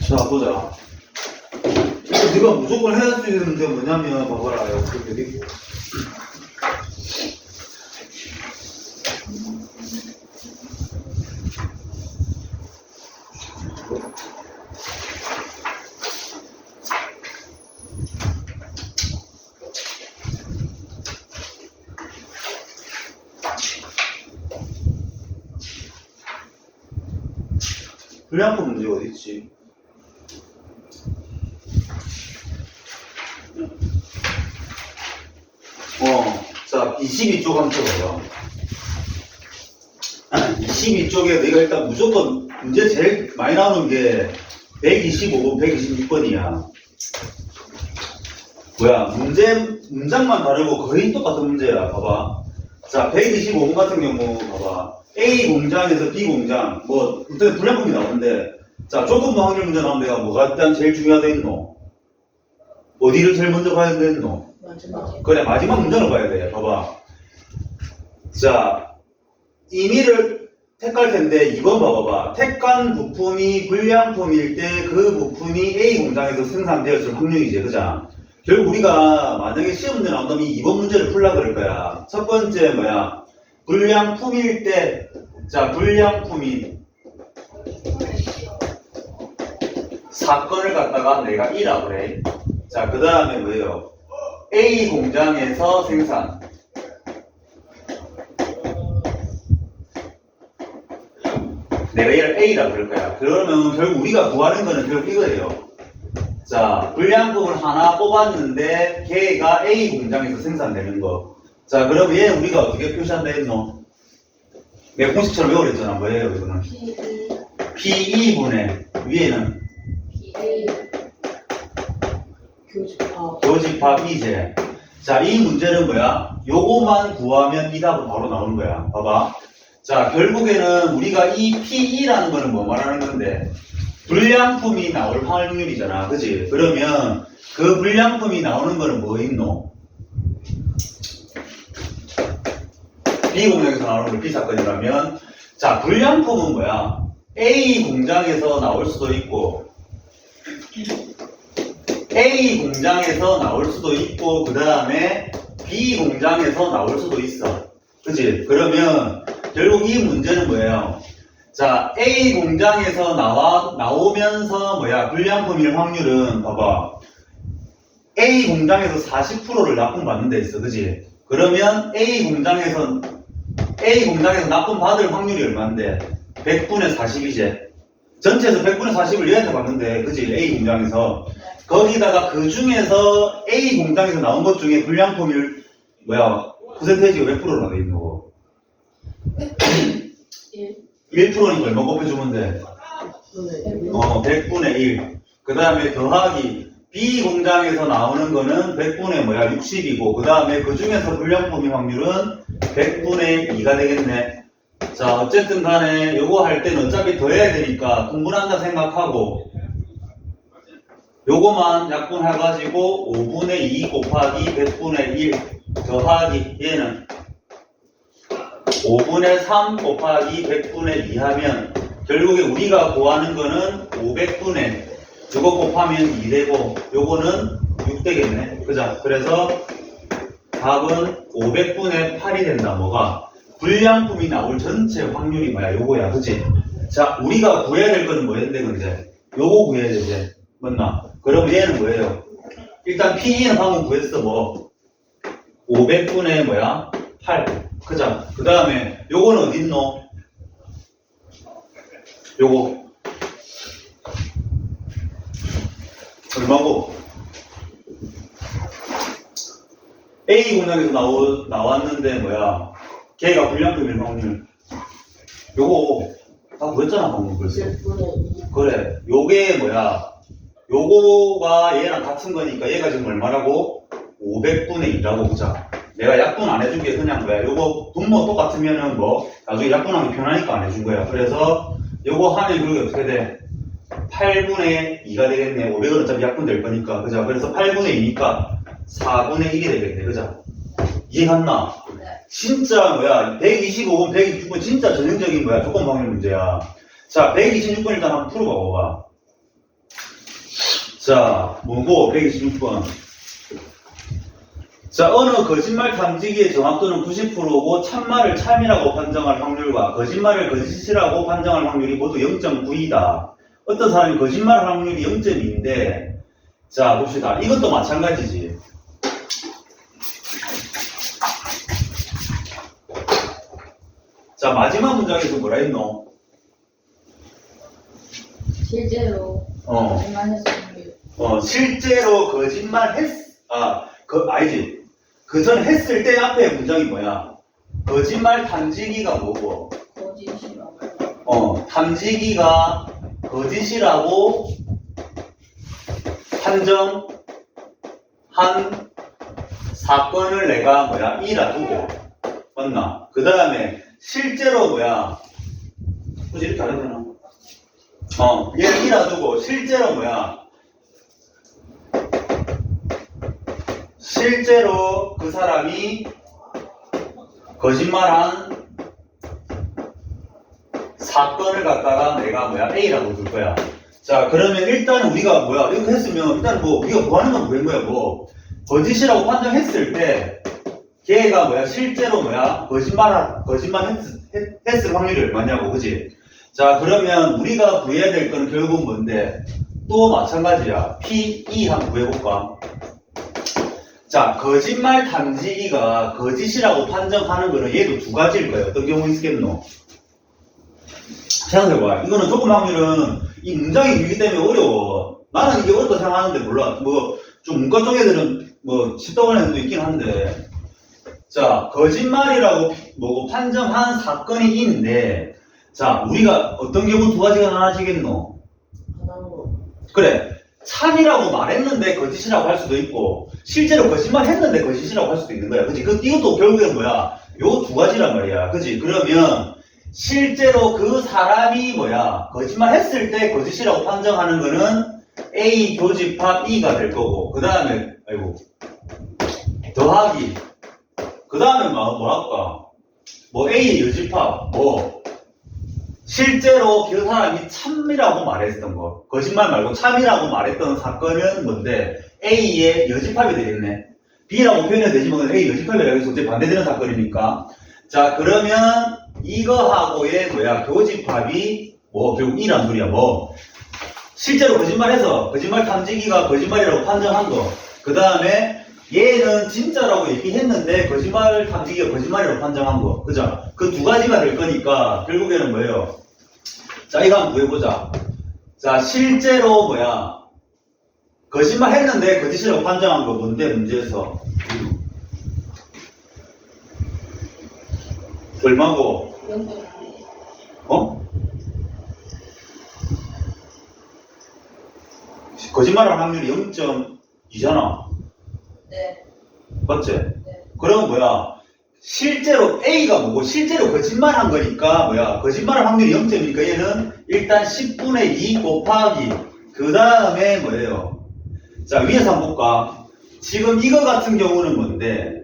자, 보자. 네가 무조건 해야 할 수 있는 게 뭐냐면, 봐봐라. 이렇게 돼 있고. 불량품 문제가 어디 있지? 자, 22쪽 한번 쳐봐요. 22쪽에 내가 일단 무조건 문제 제일 많이 나오는 게 125번, 126번이야. 뭐야, 문장만 다르고 거의 똑같은 문제야. 봐봐. 자, 125번 같은 경우, 봐봐. A 공장에서 B 공장, 뭐, 일단 불량품이 나오는데, 자, 조금 더 확률 문제 나오면 내가 뭐가 일단 제일 중요하다 했노? 어디를 제일 먼저 봐야 되겠노? 마지막. 그래, 마지막 문장을 봐야 돼. 봐봐. 자, 임의를 택할 텐데, 2번 봐봐봐. 택한 부품이 불량품일 때 그 부품이 A 공장에서 생산되었을 확률이지, 그자? 결국 우리가 만약에 시험 문제 나온다면 이 2번 문제를 풀라 그럴 거야. 첫 번째 뭐야? 불량품일 때, 자, 불량품이 사건을 갖다가 내가 E라고 그래. 자, 그 다음에 뭐예요? A 공장에서 생산. 내가 얘를 A라고 그럴 거야. 그러면 결국 우리가 구하는 거는 결국 이거예요. 자, 불량품을 하나 뽑았는데 걔가 A 공장에서 생산되는 거. 자, 그럼 얘 우리가 어떻게 표시한다 했노? 내가 공식처럼 외우랬잖아. 뭐예요, 이거는? P2분의 위에는 PA 교집합. 교집합 이제. 자, 이 문제는 뭐야? 요거만 구하면 이 답은 바로 나오는 거야. 봐봐. 자, 결국에는 우리가 이 P2라는 거는 뭐 말하는 건데? 불량품이 나올 확률이잖아. 그치? 그러면 그 불량품이 나오는 거는 뭐 있노? B 공장에서 나오는 걸 B 사건이라면, 자, 불량품은 뭐야? A 공장에서 나올 수도 있고, A 공장에서 나올 수도 있고, 그 다음에 B 공장에서 나올 수도 있어. 그치? 그러면 결국 이 문제는 뭐예요? 자, A 공장에서 나오면서 뭐야? 불량품일 확률은 봐봐. A 공장에서 40%를 납품받는 데 있어. 그치? 그러면 A 공장에서 납품 받을 확률이 얼마인데? 100분의 40이지. 전체에서 100분의 40을 얘한테 받는데, 그치? A 공장에서. 거기다가 그 중에서 A 공장에서 나온 것 중에 불량품일, 뭐야? 퍼센테이지가 몇 프로나 돼 있는 거고? 1%니까 얼마 곱해주면 돼? 100분의 1. 그 다음에 더하기 B 공장에서 나오는 거는 100분의 뭐야? 60이고, 그 다음에 그 중에서 불량품의 확률은 100분의 2가 되겠네. 자, 어쨌든 간에 요거 할 때는 어차피 더해야 되니까 분분한다 생각하고, 요거만 약분해가지고 5분의 2 곱하기 100분의 1 더하기 얘는 5분의 3 곱하기 100분의 2 하면 결국에 우리가 구하는 거는 500분의 이거 곱하면 2 되고 요거는 6 되겠네. 그죠? 그래서 답은 500분의 8이 된다. 뭐가? 불량품이 나올 전체 확률이 뭐야? 요거야. 그치? 자, 우리가 구해야 될 거는 뭐였는데 근데? 요거 구해야 되지. 맞나? 그럼 얘는 뭐예요? 일단 P2는 방금 구했어. 뭐? 500분의 뭐야? 8. 그죠? 그 다음에 요거는 어디 있노? 요거 얼마고? A 공장에서 나왔는데 뭐야? 걔가 불량품일 확률. 요거 다 구했잖아 방금 벌써. 100분의 2. 그래. 요게 뭐야? 요거가 얘랑 같은 거니까 얘가 지금 얼마라고? 500분의 2라고 보자. 내가 약분 안 해준 게 그냥 뭐야? 요거 분모 똑같으면은 뭐 나중에 약분하기 편하니까 안 해준 거야. 그래서 요거 하면 그게 어떻게 돼? 8분의 2가 되겠네. 500은 어차피 약분될 거니까. 그죠? 그래서 8분의 2니까 4분의 1이 되겠네. 그죠? 이해갔나? 네. 진짜 뭐야? 125번, 126번 진짜 전형적인 뭐야? 조건 확률 문제야. 자, 126번 일단 한번 풀어봐봐. 자, 뭐고, 126번. 자, 어느 거짓말 탐지기의 정확도는 90%고, 참말을 참이라고 판정할 확률과 거짓말을 거짓이라고 판정할 확률이 모두 0.9이다. 어떤 사람이 거짓말 확률이 0.2인데, 자, 봅시다. 이것도 마찬가지지. 자, 마지막 문장에서 뭐라 했노? 실제로 거짓말했을 실제로 거짓말 아니지. 그 전 했을 때 앞에 문장이 뭐야? 거짓말 탐지기가 뭐고? 거짓이라고. 탐지기가 거짓이라고 판정한 사건을 내가 뭐야? 이라 두고. 맞나? 그 다음에 실제로 뭐야? 굳이 이렇게 안 해도 되나? 얘를 이라 두고 실제로 뭐야? 실제로 그 사람이 거짓말한 사건을 갖다가 내가 뭐야? A라고 둘 거야. 자, 그러면 일단 우리가 뭐야? 이렇게 했으면 일단 뭐 우리가 뭐 하는 건 뭐야? 거짓이라고 판정했을 때 걔가 뭐야? 실제로 뭐야? 거짓말 했을 확률이 얼마냐고, 그지? 자, 그러면 우리가 구해야 될 건 결국 뭔데? 또 마찬가지야. P2 한번 구해볼까? 자, 거짓말 탐지기가 거짓이라고 판정하는 거는 얘도 두 가지일 거예요. 어떤 경우 있겠노? 생각해봐. 이거는 조금 확률은 이 문장이 길기 때문에 어려워. 나는 이게 어렵다 생각하는데 몰라. 좀 문과 쪽 애들은 쉽다고 하는 애들도 있긴 한데. 자, 거짓말이라고 판정한 사건이 있는데, 자, 우리가 어떤 경우 두 가지가 나눠지겠노? 그래. 참이라고 말했는데 거짓이라고 할 수도 있고, 실제로 거짓말 했는데 거짓이라고 할 수도 있는 거야. 그치? 이것도 결국엔 뭐야? 요 두 가지란 말이야. 그치? 그러면, 실제로 그 사람이 거짓말 했을 때 거짓이라고 판정하는 거는 A 교집합 E가 될 거고, 그 다음에, 더하기. 그 다음에 뭐랄까? A 여집합, 실제로 그 사람이 참이라고 말했던 거, 거짓말 말고 참이라고 말했던 사건은 뭔데? A의 여집합이 되겠네. B라고 표현해도 되지만 A 여집합이라고 해서 어째 반대되는 사건이니까. 자, 그러면 이거하고의 교집합이 결국 E란 소리야. 실제로 거짓말해서 거짓말 탐지기가 거짓말이라고 판정한 거. 그 다음에 얘는 진짜라고 얘기했는데 거짓말 탐지기가 거짓말이라고 판정한 거. 그죠? 그 두 가지가 될 거니까 결국에는 뭐예요? 자, 이거 한번 구해보자. 자, 실제로 거짓말 했는데 거짓이라고 판정한 거 뭔데, 문제에서? 얼마고? 거짓말할 확률이 0.2잖아. 네. 맞지? 네. 그럼 실제로 A가 실제로 거짓말한 거니까 거짓말할 확률이 0.2니까 얘는 일단 10분의 2 곱하기 그 다음에 뭐예요? 자, 위에서 한번 볼까? 지금 이거 같은 경우는 뭔데?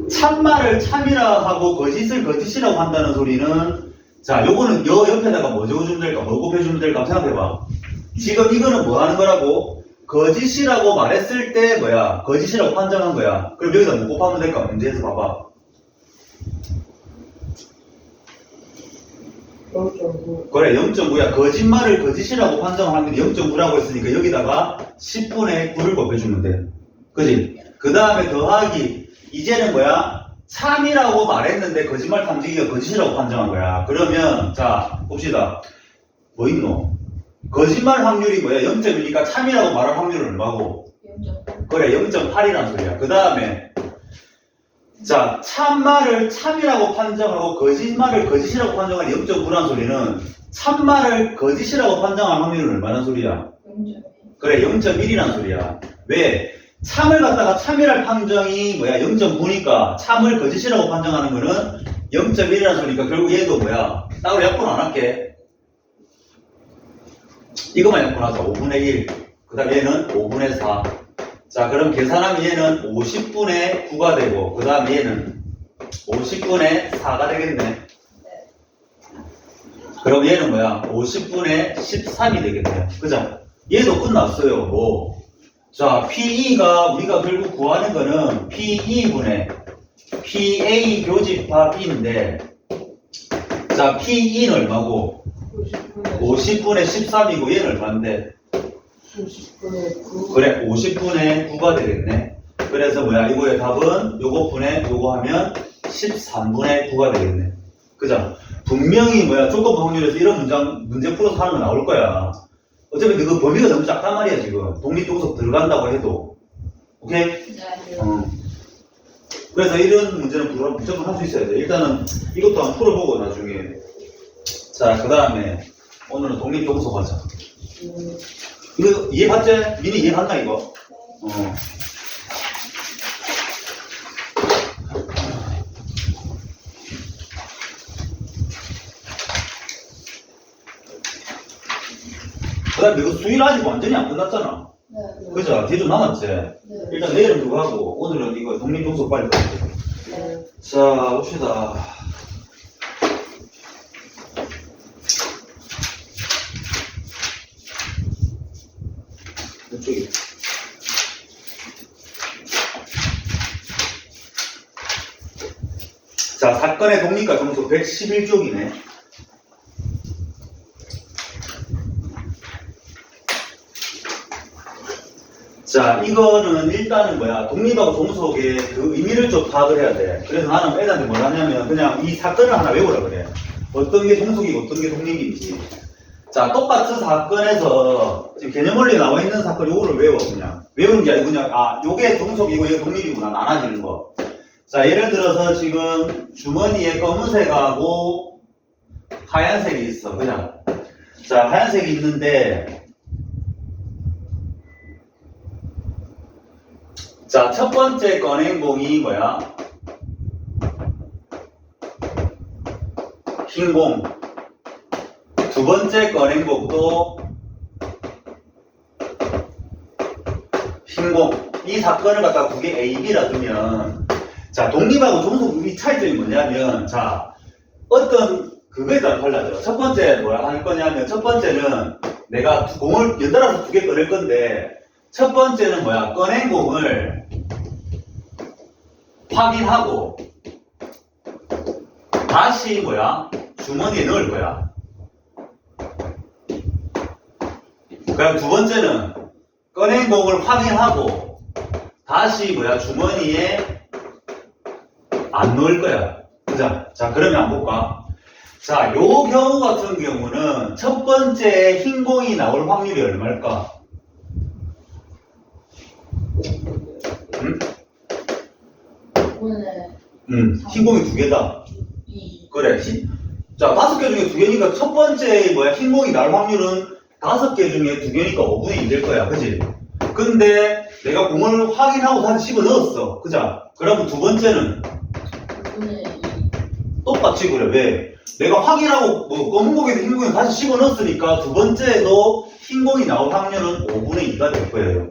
참말을 참이라 하고 거짓을 거짓이라고 한다는 소리는, 자, 요거는 옆에다가 뭐 적어주면 될까? 뭐 곱해주면 될까? 생각해봐. 지금 이거는 뭐 하는 거라고? 거짓이라고 말했을 때 거짓이라고 판정한 거야. 그럼 여기다 뭐 곱하면 될까? 문제에서 봐봐. 0.9. 그래, 0.9야. 거짓말을 거짓이라고 판정한 확률이 0.9라고 했으니까 여기다가 10분의 9를 곱해주면 돼. 그지? 그 다음에 더하기. 이제는 참이라고 말했는데 거짓말 탐지기가 거짓이라고 판정한 거야. 그러면, 자, 봅시다. 뭐 있노? 거짓말 확률이 0.1이니까 참이라고 말할 확률은 얼마고? 0.9. 그래, 0.8이란 소리야. 그 다음에, 자, 참말을 참이라고 판정하고 거짓말을 거짓이라고 판정한 0.9란 소리는 참말을 거짓이라고 판정한 확률은 얼마나 소리야? 0.1. 그래, 0.1이란 소리야. 왜? 참을 갖다가 참이랄 판정이 0.9니까 참을 거짓이라고 판정하는 거는 0.1이란 소리니까 결국 얘도 따로 약분 안 할게. 이거만 약분하자. 5분의 1. 그 다음 얘는 5분의 4. 자, 그럼 계산하면 얘는 50분의 9가 되고, 그 다음 얘는 50분의 4가 되겠네. 그럼 얘는 뭐야? 50분의 13이 되겠네요. 그죠? 얘도 끝났어요. 뭐. 자, PE가 우리가 결국 구하는 거는 PE분의 PA 교집합 B인데, 자, PE는 얼마고? 50분의 13이고 얘는 얼마인데? 50분의 9. 그래, 50분의 9가 되겠네. 그래서 뭐야? 이거의 답은 요거 분의 요거 하면 13분의 9가 되겠네. 그죠? 분명히 뭐야? 조건 확률에서 이런 문제 풀어서 하는 거 나올 거야. 어차피 그 범위가 너무 작단 말이야, 지금. 독립동석 들어간다고 해도. 오케이? 네. 그래서 이런 문제는 무조건 할 수 있어야 돼. 일단은 이것도 한번 풀어보고 나중에. 자, 그 다음에 오늘은 독립동석 하자. 이거 이해봤지? 미니 이해봤나, 이거? 그 다음에 이거 수일 아직 완전히 안 끝났잖아. 네. 그죠? 뒤에 좀 남았지? 네. 일단 내일은 그거 하고, 오늘은 이거 독립동석 빨리 가자. 네. 자, 봅시다. 이쪽에. 자, 사건의 독립과 정소 111쪽이네. 자, 이거는 일단은 뭐야, 독립하고 종속의 그 의미를 좀 파악을 해야 돼. 그래서 나는 애들한테 뭘 하냐면, 그냥 이 사건을 하나 외우라 그래. 어떤 게 종속이고 어떤 게 독립인지. 자, 똑같은 사건에서 지금 개념원리에 나와 있는 사건 요거를 외워, 그냥. 외우는 게 아니고 그냥, 아, 요게 종속이고 이게 독립이구나, 나눠지는 거. 자, 예를 들어서 지금 주머니에 검은색하고 하얀색이 있어, 그냥. 자, 하얀색이 있는데, 자, 첫 번째 건행봉이 뭐야? 흰 공. 두 번째 건행봉도 흰 공. 이 사건을 갖다가 두 개 A, B라 두면, 자, 독립하고 종속 이 차이점이 뭐냐면, 자, 어떤 그거에 따라 달라져. 첫 번째 뭐야 할 거냐면, 첫 번째는 내가 공을 연달아서 두 개 꺼낼 건데, 첫 번째는 뭐야? 꺼낸 공을 확인하고 다시 뭐야? 주머니에 넣을 거야. 그럼 두 번째는 꺼낸 공을 확인하고 다시 뭐야? 주머니에 안 넣을 거야. 그죠? 자, 그러면 한번 볼까? 자, 요 경우 같은 경우는 첫 번째 흰 공이 나올 확률이 얼마일까? 응? 흰 공이 두 개다. 2. 그래. 자, 5개 중에 2개니까 첫 번째 뭐야? 흰 공이 날 확률은 5개 중에 2개니까 5분의 1 될 거야. 그지? 근데 내가 공을 확인하고 다시 집어 넣었어. 그죠? 그러면 두 번째는 5분의 2. 똑같이 그래. 왜? 내가 확인하고 뭐 검은 공에서 흰 공에 다시 집어 넣었으니까 두 번째에도 흰 공이 나올 확률은 5분의 2가 될 거예요.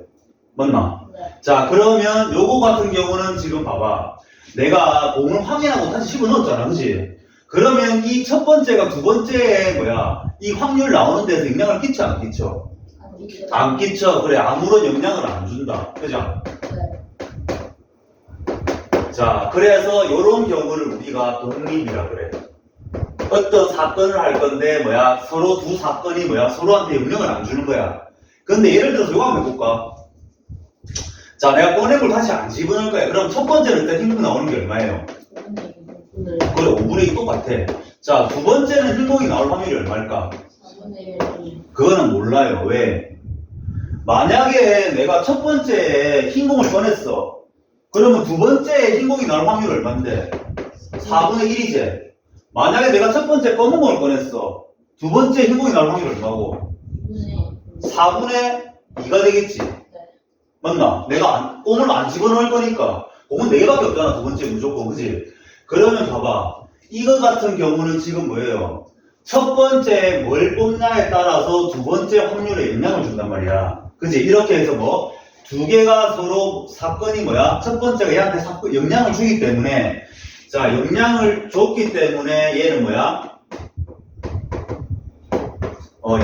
맞나? 네. 자, 그러면 요거 같은 경우는 지금 봐봐. 내가 공을 확인하고 다시 집어 넣었잖아. 그치? 그러면 이 첫 번째가 두 번째에 뭐야? 이 확률 나오는 데서 영향을 끼쳐, 안 끼쳐? 안 끼쳐. 안 끼쳐. 그래. 아무런 영향을 안 준다. 그죠? 네. 자, 그래서 요런 경우를 우리가 독립이라 그래. 어떤 사건을 할 건데 뭐야? 서로 두 사건이 뭐야? 서로한테 영향을 안 주는 거야. 근데 예를 들어서 이거 한번 해볼까? 자, 내가 꺼낸 걸 다시 안 집어넣을 거야. 그럼 첫 번째는 일단 흰공 나오는 게 얼마예요? 5분의 2. 그래, 5분의 2 똑같아. 자, 두 번째는 흰공이 나올 확률이 얼마일까? 4분의 1. 그거는 몰라요. 왜? 만약에 내가 첫 번째에 흰공을 꺼냈어. 그러면 두 번째에 흰공이 나올 확률이 얼만데? 4분의 1이지. 만약에 내가 첫 번째 검은 공을 꺼냈어. 두 번째 흰공이 나올 확률이 얼마고? 4분의 2가 되겠지. 맞나? 내가 공을 안 집어넣을 거니까. 공은 4개밖에 없잖아, 두 번째 무조건. 그지? 그러면 봐봐. 이거 같은 경우는 지금 뭐예요? 첫 번째 뭘 뽑냐에 따라서 두 번째 확률에 영향을 준단 말이야. 그지? 이렇게 해서 뭐, 두 개가 서로 사건이 뭐야? 첫 번째가 얘한테 영향을 주기 때문에, 자, 영향을 줬기 때문에 얘는 뭐야?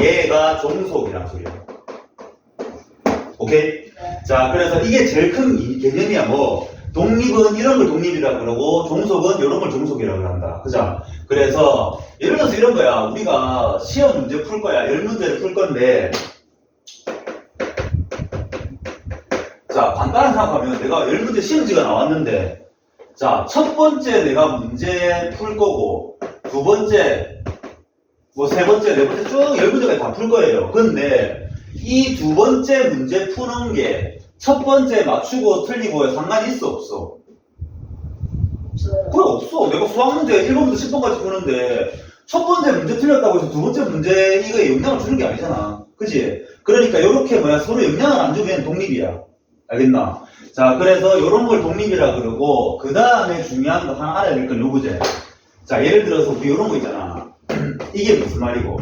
얘가 종속이란 소리야. 오케이? 네. 자, 그래서 이게 제일 큰 개념이야. 뭐 독립은 이런 걸 독립이라 그러고 종속은 이런 걸 종속이라고 한다. 그죠? 그래서 예를 들어서 이런 거야. 우리가 시험 문제 풀 거야. 10문제를 풀 건데 자, 간단하게 생각하면 내가 10문제 시험지가 나왔는데 자, 첫 번째 내가 문제 풀 거고 두 번째 뭐 세 번째, 네 번째 쭉 10문제까지 다 풀 거예요. 근데 이 두 번째 문제 푸는 게 첫 번째 맞추고 틀리고에 상관이 있어 없어? 없어요. 그래 없어. 내가 수학 문제 1번부터 10번까지 푸는데 첫 번째 문제 틀렸다고 해서 두 번째 문제 이거에 영향을 주는 게 아니잖아. 그치? 그러니까 이렇게 서로 영향을 안 주면 독립이야. 알겠나? 자, 그래서 이런 걸 독립이라 그러고 그 다음에 중요한 거 하나 알아야 될 건 요거제. 자, 예를 들어서 우리 이런 거 있잖아. 이게 무슨 말이고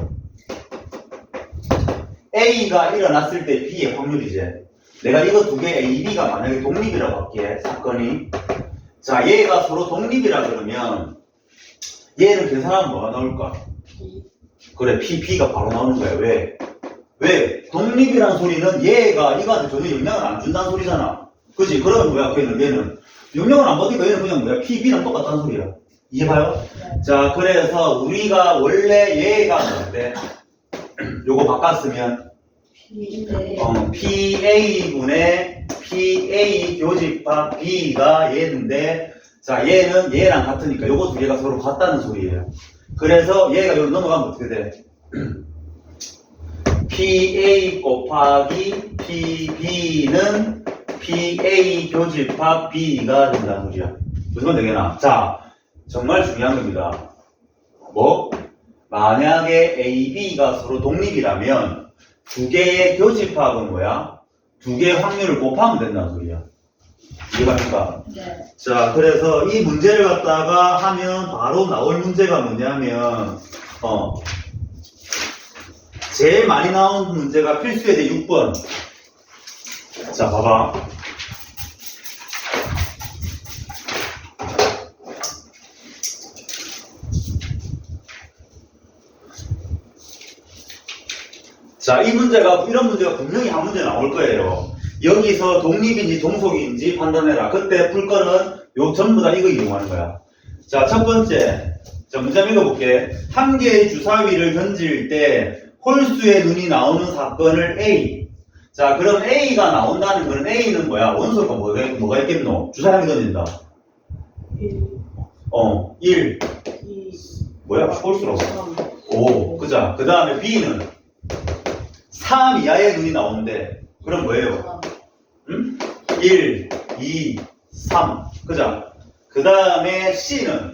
A가 일어났을 때 B의 확률이지. 내가 이거 두 개 A, B가 만약에 독립이라고 할게, 사건이. 자, 얘가 서로 독립이라 그러면 얘를 계산하면 뭐가 나올까? 그래, P, B가 바로 나오는 거야. 왜? 왜? 독립이란 소리는 얘가 이거한테 전혀 영향을 안 준다는 소리잖아. 그치? 그러면 뭐야? 얘는 영향을 안 받으니까 얘는 그냥 뭐야? P, B랑 똑같다는 소리야. 이해봐요? 네. 자, 그래서 우리가 원래 얘가 뭔데? 요거 바꿨으면 B인데 PA분의 PA 교집합 B가 얘인데 자, 얘는 얘랑 같으니까 요거 두 개가 서로 같다는 소리예요. 그래서 얘가 여기 넘어가면 어떻게 돼? PA 곱하기 PB는 PA 교집합 B가 된다는 소리야. 무슨 말 되겠나? 자, 정말 중요한 겁니다. 뭐? 만약에 A, B가 서로 독립이라면 두 개의 교집합은 뭐야? 두 개의 확률을 곱하면 된다는 소리야. 이해갑니까? 네. 자, 그래서 이 문제를 갖다가 하면 바로 나올 문제가 뭐냐면 제일 많이 나온 문제가 필수예제 6번. 자, 봐봐. 자, 이런 문제가 분명히 한 문제 나올 거예요. 여기서 독립인지 종속인지 판단해라. 그때 풀 거는 요 전부 다 이거 이용하는 거야. 자, 첫 번째. 자, 문제 한번 읽어볼게. 한 개의 주사위를 던질 때 홀수의 눈이 나오는 사건을 A. 자, 그럼 A가 나온다는 거는 A는 뭐야? 원소가 뭐가 있겠노? 주사위 한 개 던진다. 1. 2, 뭐야? 홀수라고. 3. 5. 그자. 그 다음에 B는 3 이하의 눈이 나오는데 그럼 뭐예요? 1, 2, 3. 그자. 그 다음에 C는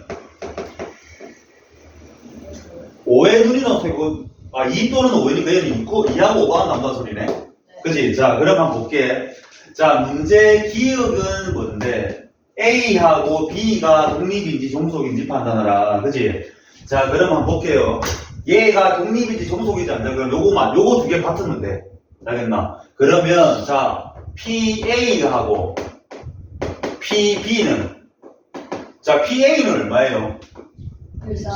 5의 눈이 나오고 2 또는 5이니까 얘는 2하고 5가 나온다는 소리네. 그지? 자, 그럼 한번 볼게. 자, 문제 기억은 뭔데? A하고 B가 독립인지 종속인지 판단하라. 그지? 자, 그럼 한번 볼게요. 얘가 독립인지 종속인지 안 돼. 그럼 요거 두 개 같으면 돼. 알겠나? 그러면, 자, PA하고 PB는, 자, PA는 얼마예요? 1, 4,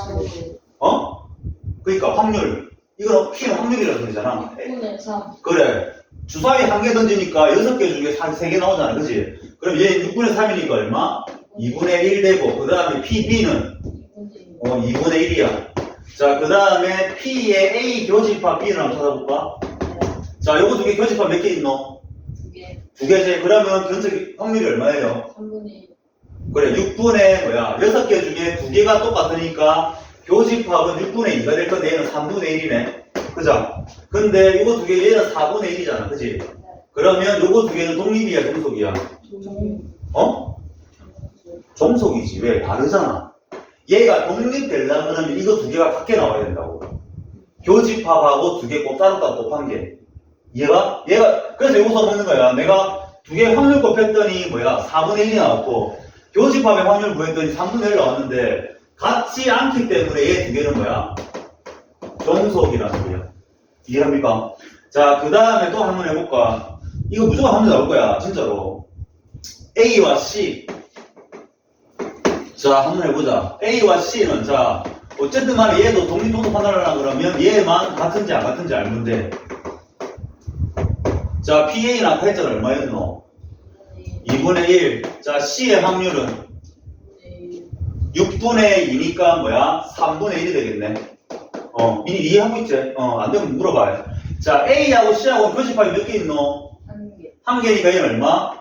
그러니까 확률. 이거는 P는 확률이라는 소리잖아. 5분의 3. 그래. 주사위 한 개 던지니까 6개 중에 3개 나오잖아. 그지? 그럼 얘 6분의 3이니까 얼마? 2분의 1 되고, 그 다음에 PB는 2분의 1이야. 자, 그 다음에 P의 A 교집합 B를 한번 찾아볼까? 자, 요거 두 개 교집합 몇 개 있노? 2개. 두 개지. 그러면 전체 확률이 얼마예요? 3분의 1. 그래, 6분의 6개 중에 두 개가 똑같으니까 교집합은 6분의 2가 될 건데 얘는 3분의 1이네. 그죠? 근데 요거 두 개 얘는 4분의 1이잖아. 그지? 그러면 요거 두 개는 독립이야, 종속이야? 종속이지. 왜? 다르잖아. 얘가 독립되려면 그러면 이거 두 개가 같게 나와야 된다고. 교집합하고 두 개 따로따로 곱한 게. 얘가 그래서 요거 써먹는 거야. 내가 두 개 확률 곱했더니 4분의 1이 나왔고 교집합의 확률 구했더니 3분의 1 나왔는데 같지 않기 때문에 얘 두 개는 종속이라는 소리야. 이해합니까? 자, 그 다음에 또 한번 해볼까? 이거 무조건 한 문제 나올 거야, 진짜로. A와 C. 자, 한번 해보자. A와 C는, 자, 어쨌든 간에 얘도 독립동소 판단을 하려 그러면 얘만 같은지 안 같은지 알면 돼. 자, PA는 아까 했잖아. 얼마였노? 2분의 1. 자, C의 확률은 6분의 2니까 뭐야? 3분의 1이 되겠네. 이미 이해하고 있지? 안 되면 물어봐요. 자, A하고 C하고 교집합이 몇 개 있노? 한 개니까 얘는 얼마?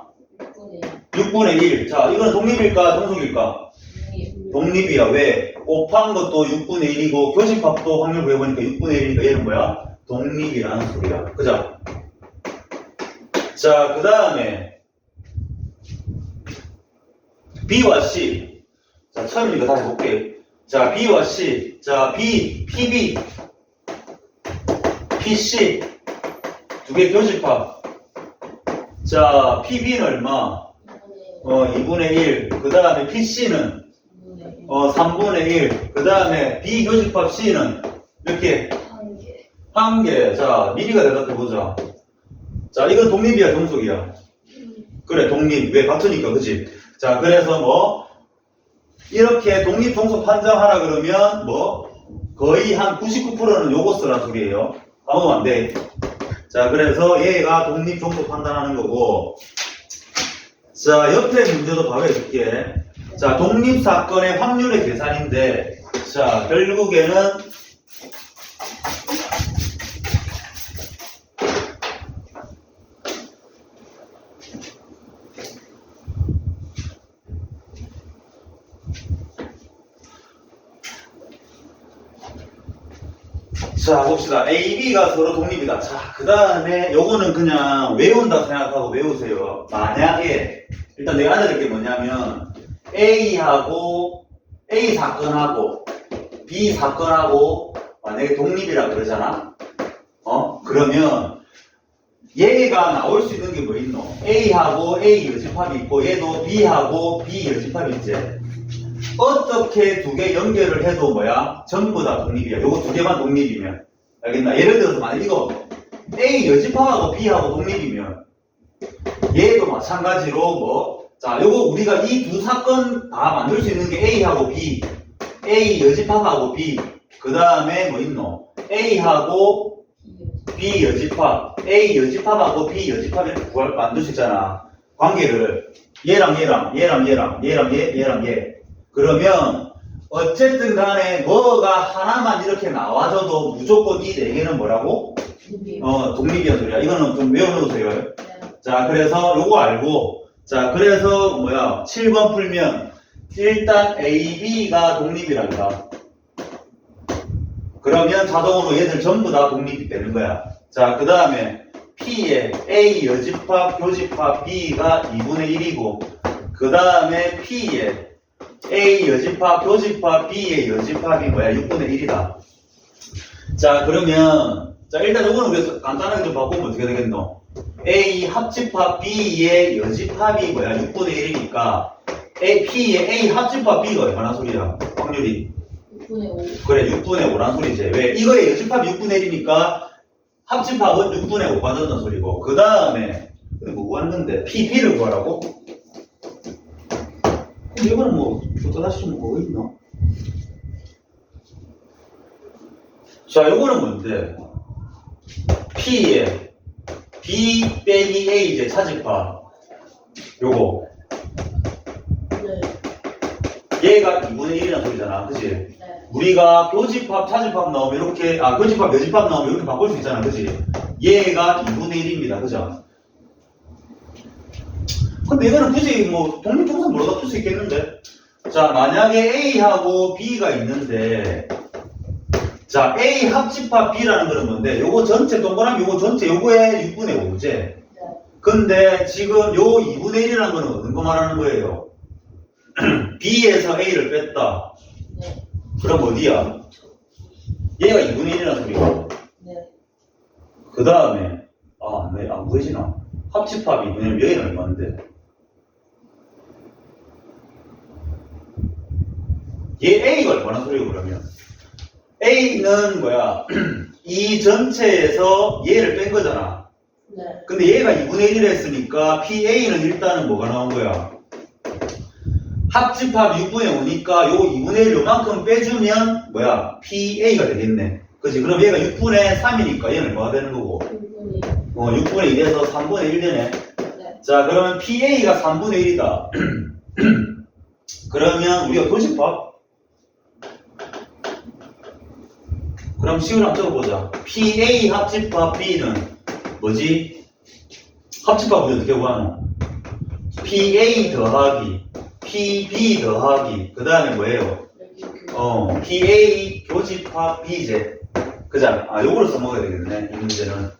6분의 1. 자, 이거는 독립일까? 동속일까? 독립이야. 왜? 곱한 것도 6분의 1이고 교집합도 확률 구해보니까 6분의 1이니까 얘는 뭐야? 독립이라는 소리야. 그죠? 자, 그 다음에 B와 C. 자, 처음이니까 다시 볼게. 자, B와 C. 자, B, PB, PC. 두 개 교집합. 자, PB는 얼마? 2분의 1. 그 다음에 PC는 3분의 1. 그 다음에 B 교집합 C는 몇 개? 한 개. 자, 미리가 대답해 보자. 자, 이건 독립이야, 동속이야? 그래, 독립. 왜? 같으니까, 그치? 자, 그래서 뭐, 이렇게 독립 동속 판정하라 그러면 뭐, 거의 한 99%는 요거 쓰란 소리예요. 까먹으면 안 돼. 자, 그래서 얘가 독립 동속 판단하는 거고, 자, 옆에 문제도 바로 해줄게. 자, 독립사건의 확률의 계산인데, 자, 결국에는 자, 봅시다. A, B가 서로 독립이다. 자, 그 다음에 요거는 그냥 외운다 생각하고 외우세요. 만약에 일단 내가 알려드릴 게 뭐냐면 A하고 A 사건하고 B 사건하고 만약에 독립이라 그러잖아. 그러면 얘가 나올 수 있는 게 뭐 있노? A하고 A 여집합이 있고 얘도 B하고 B 여집합이 있지. 어떻게 두 개 연결을 해도 뭐야? 전부 다 독립이야. 요거 두 개만 독립이면. 알겠나? 예를 들어서 만약 이거 A 여집합하고 B하고 독립이면 얘도 마찬가지로 뭐, 자, 요거 우리가 이 두 사건 다 만들 수 있는 게 A하고 B, A 여집합하고 B, 그 다음에 뭐 있노? A하고 B 여집합, A 여집합하고 B 여집합 이렇게 만들 수 있잖아. 관계를. 얘랑 얘랑, 얘랑 얘랑, 얘랑 얘, 얘랑 얘. 그러면 어쨌든 간에 뭐가 하나만 이렇게 나와줘도 무조건 이 네 개는 뭐라고? 독립이란 소리야. 이거는 좀 외워놓으세요. 자, 그래서 요거 알고, 자, 그래서 뭐야? 7번 풀면 일단 A, B가 독립이란다. 그러면 자동으로 얘들 전부 다 독립이 되는 거야. 자, 그 다음에 P에 A 여집합, 교집합 B가 2분의 1이고, 그 다음에 P에 A 여집합, 교집합, B의 여집합이 뭐야? 6분의 1이다. 자, 그러면, 자, 일단 요거는 우리가 간단하게 좀 바꾸면 어떻게 되겠노? A 합집합 B의 여집합이 뭐야? 6분의 1이니까, P의 A 합집합 B가 얼마나 소리야? 확률이? 6분의 5. 그래, 6분의 5란 소리지. 왜? 이거의 여집합이 6분의 1이니까, 합집합은 6분의 5가 된다는 소리고, 그 다음에, 뭐 구하는데? P를 구하라고? 이거는 뭐, 또다시 좀 뭐가 있나? 자, 요거는 뭔데? P에 B 빼기 A 이제 차집합. 요거. 네. 얘가 2분의 1이라는 소리잖아. 그치? 네. 우리가 교집합, 차집합 나오면 이렇게, 교집합, 여집합 나오면 이렇게 바꿀 수 있잖아. 그치? 얘가 2분의 1입니다. 그죠? 근데 이거는 굳이 뭐, 독립동산 물어다 풀 수 있겠는데? 자, 만약에 A하고 B가 있는데, 자, A 합집합 B라는 거는 뭔데? 요거 전체 동그라미 요거 전체 요거에 6분의 5제. 네. 근데 지금 요 2분의 1이라는 거는 어떤 거 말하는 거예요? B에서 A를 뺐다. 네. 그럼 어디야? 얘가 2분의 1이라는 소리야. 네. 그 다음에, 네, 안 보이시나? 합집합이 왜냐면 여기는 얼마인데? 얘 A가 얼마나 소리고 그러면? A는 뭐야? 이 전체에서 얘를 뺀 거잖아. 네. 근데 얘가 2분의 1이라 했으니까 PA는 일단은 뭐가 나온 거야? 합집합 6분의 5니까 요 2분의 1 요만큼 빼주면 뭐야? PA가 되겠네. 그치? 그럼 얘가 6분의 3이니까 얘는 뭐가 되는 거고? 6분의 6분의 1에서 3분의 1 되네. 네. 자, 그러면 PA가 3분의 1이다. 그러면 우리가 교집합? 그럼 식으로 한번 적어보자. PA 합집합 B는 뭐지? 합집합 우리 어떻게 구하노? PA 더하기 PB 더하기 그 다음에 뭐예요? PA 교집합 B제. 그자? 요거를 써먹어야 되겠네, 이 문제는.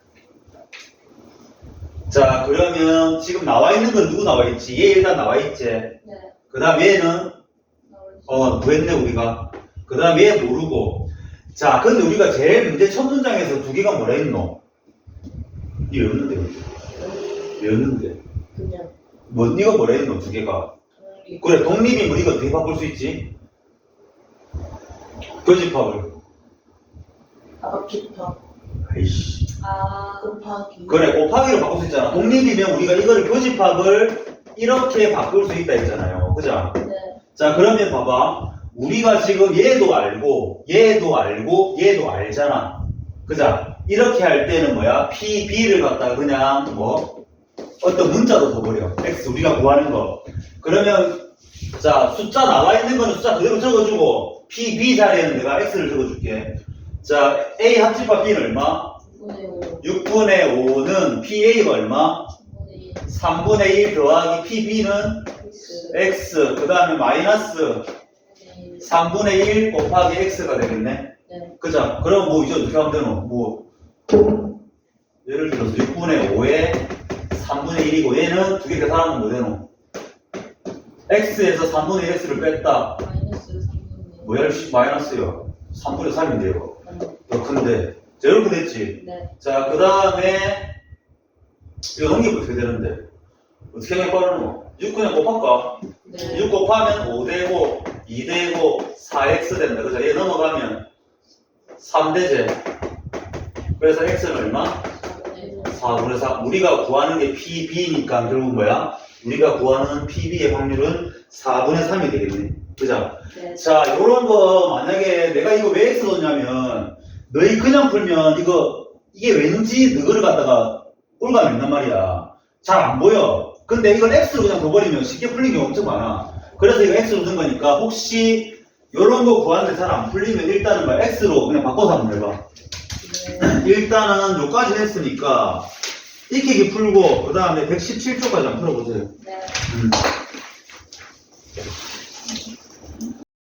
자, 그러면 지금 나와 있는 건 누구 나와 있지? 얘 일단 나와 있지? 네. 그 다음 얘는, 나오지. 구했네, 우리가. 그 다음 얘 모르고. 자, 근데 우리가 제일 문제 첫 문장에서 두 개가 뭐라 했노? 이게 였는데, 왜 였는데? 그냥 이거 뭐라 했노, 두 개가? 독립. 그래, 독립이면 이거 어떻게 바꿀 수 있지? 교집합을. 합집합. 아이씨. 곱하기. 그래, 곱하기로 바꿀 수 있잖아. 독립이면 우리가 이거를 교집합을 이렇게 바꿀 수 있다 했잖아요. 그죠? 네. 자, 그러면 봐봐. 우리가 지금 얘도 알고, 얘도 알고, 얘도 알잖아. 그죠? 이렇게 할 때는 뭐야? P, B를 갖다가 그냥 어떤 문자로 써버려. X, 우리가 구하는 거. 그러면, 자, 숫자 나와 있는 거는 숫자 그대로 적어주고, P, B 자리에는 내가 X를 적어줄게. 자, A 합집합 B는 얼마? 6분의 6분의 5는 PA가 얼마? 5. 3분의 1 더하기 PB는 X. X, 그 다음에 마이너스 3분의 1 곱하기 X가 되겠네? 네. 그죠? 그럼 뭐 이제 어떻게 하면 되노? 예를 들어서 6분의 5에 3분의 1이고 얘는 두 개 계산하면 뭐 되노? X에서 3분의 1 X를 뺐다. 마이너스 3분의 뭐야? 마이너스요. 3분의 3인데요. 더 큰데. 자, 이렇게 됐지? 네. 자, 그 다음에 이거 넘기면 어떻게 되는데? 어떻게 하면 빠르노? 6 그냥 곱할까? 네. 6 곱하면 5 되고 2 되고 4x 된다. 그죠? 얘 넘어가면 3 되지? 그래서 x는 얼마? 4분의 4. 우리가 구하는 게 PB니까 결국 뭐야? 우리가 구하는 PB의 확률은 4분의 3이 되겠네. 그죠? 네. 자, 요런 거 만약에 내가 이거 왜 x 넣냐면 너희 그냥 풀면 이게 왠지 너를 갖다가 꼴감이 있단 말이야. 잘 안 보여. 근데 이걸 x로 그냥 둬버리면 쉽게 풀리는 게 엄청 많아. 그래서 이거 x로 넣은 거니까 혹시 요런 거 구하는데 잘 안 풀리면 일단은 막 x로 그냥 바꿔서 한번 해봐. 일단은 요까지 했으니까 익히기 풀고 그 다음에 117쪽까지 한번 풀어보세요. 네.